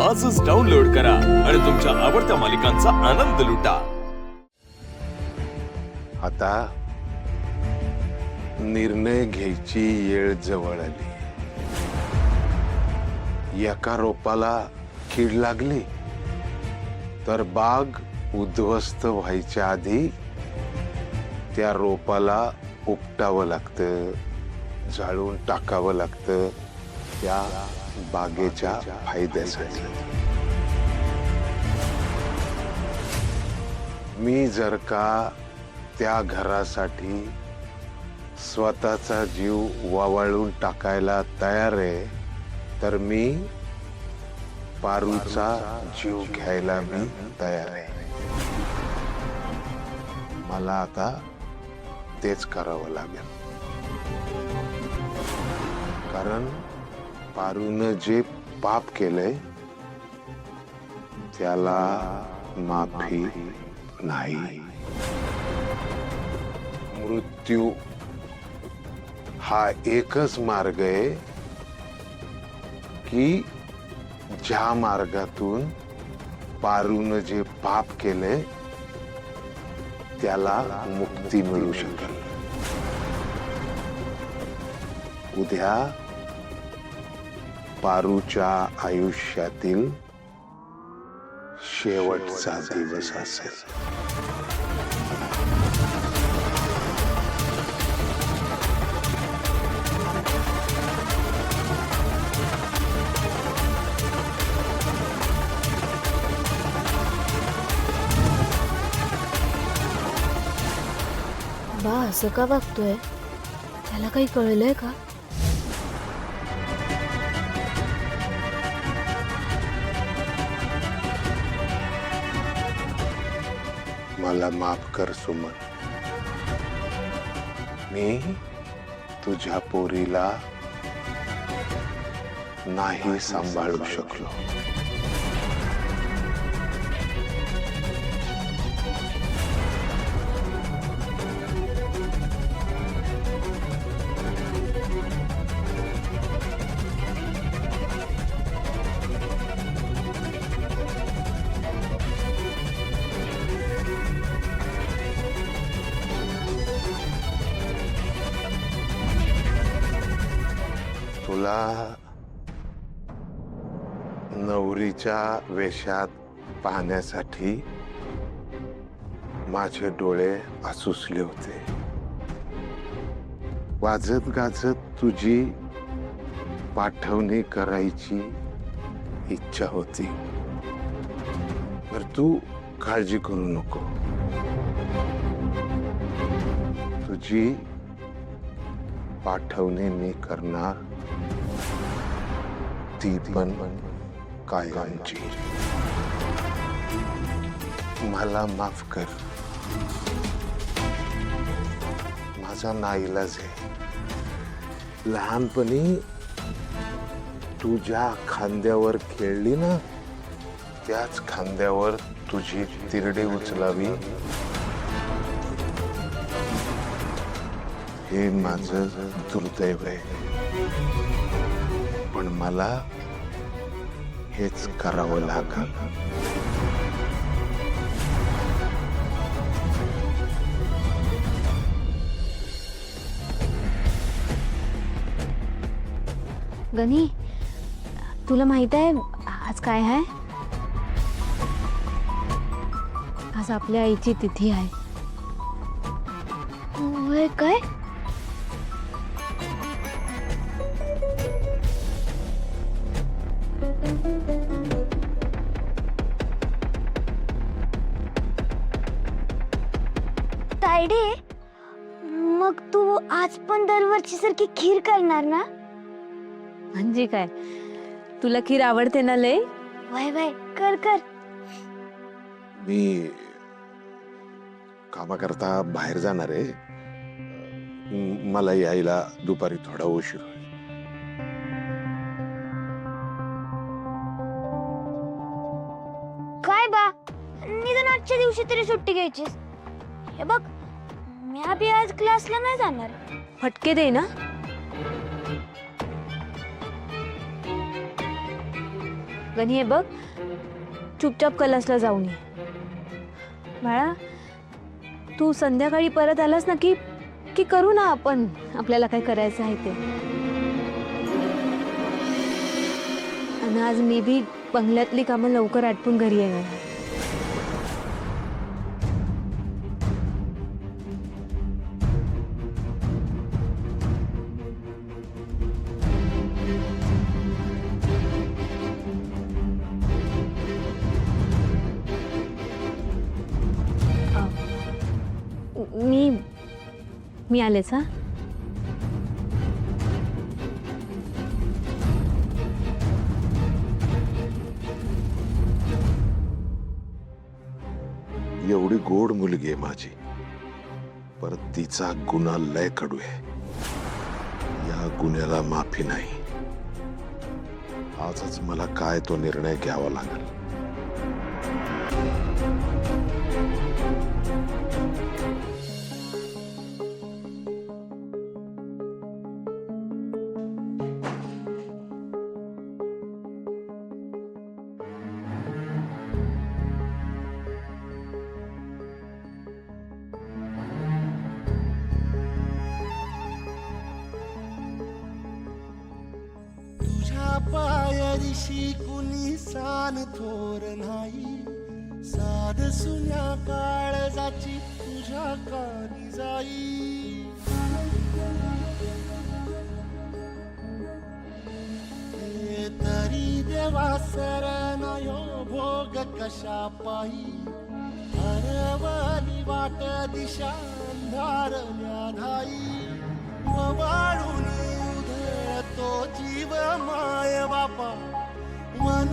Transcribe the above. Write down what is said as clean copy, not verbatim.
आजच डाउनलोड करा आणि तुमच्या आवडत्या मालिकांचा आनंद लुटा। आता निर्णय घ्यायची वेळ जवळ आली। एका रोपाला कीड लागली तर बाग उद्ध्वस्त व्हायच्या आधी त्या रोपाला उपटावं लागतं, जाळून टाकावं लागतं त्या बागेच्या फायद्यासाठी। मी जर का त्या घरासाठी स्वतःचा जीव वावळून टाकायला तयार आहे तर मी पारूचा जीव घ्यायला मी तयार आहे। मला आता तेच करावं लागेल, कारण पारूनं जे पाप केलंय त्याला माफी नाही। मृत्यू हा एकच मार्ग आहे की ज्या मार्गातून पारूनं जे पाप केले त्याला मुक्ती मिळू शकेल। उद्या पारूच्या आयुष्यातील शेवटचा दिवस असेल। बा असं का वागतोय? त्याला काही कळलंय का? मला माफ कर सुमन, मी तुझ्या पोरीला नाही सांभाळू शकलो। तुला नवरीच्या वेशात पाहण्यासाठी माझे डोळे आसुसले होते। वाजत गाजत तुझी पाठवणी करायची इच्छा होती, पर तू काळजी करू नको। तुझी पाठवणी मी करणार, ती पण कायमची। मला माफ कर, माझा नाईलाज आहे। लहानपणी तू ज्या खांद्यावर खेळली ना त्याच खांद्यावर तुझी तिरडी उचलावी हे माझं दुर्दैव आहे, पण मला हेच करावं लागेल। गणी, तुला माहित आहे आज काय आहे? आज आपल्या आईची तिथी आहे। होय काय? तायडे, मग तू आज पण दरवर्षी सारखी खीर करणार ना? म्हणजे काय, तुला खीर आवडते ना लय? वय वय, कर कर। मी कामाकरता बाहेर जाणार आहे, मला यायला दुपारी थोडा उशीर होईल। काय बा, निदान आजच्या दिवशी तरी सुट्टी घ्यायचीस। हे बघ, मी अभि आज क्लासला नाही जाणार। फटके दे ना। गणी हे बघ, चुपचाप कलासला जाऊन ये. बाळा, तू संध्याकाळी परत आलास ना की की करू ना आपण आपल्याला काय करायचं आहे ते. आणि आज मी बी बंगल्यातली कामं लवकर आटपून घरी येणार. मी आलेच हा. एवढी गोड मुलगी आहे माझी, परत तिचा गुन्हा लय कडू आहे. या गुन्ह्याला माफी नाही. आजच मला काय तो निर्णय घ्यावा लागेल. पायरीशी कुणी सान थोर नाही. साध सुन्या काळजाची तुझ्या कानी जाई. हे तरी देवा सरनायो भोग कशा पायी. हरवली वाट दिशा अंधारल्या धाई. वाळून तो जीव माय बापा मन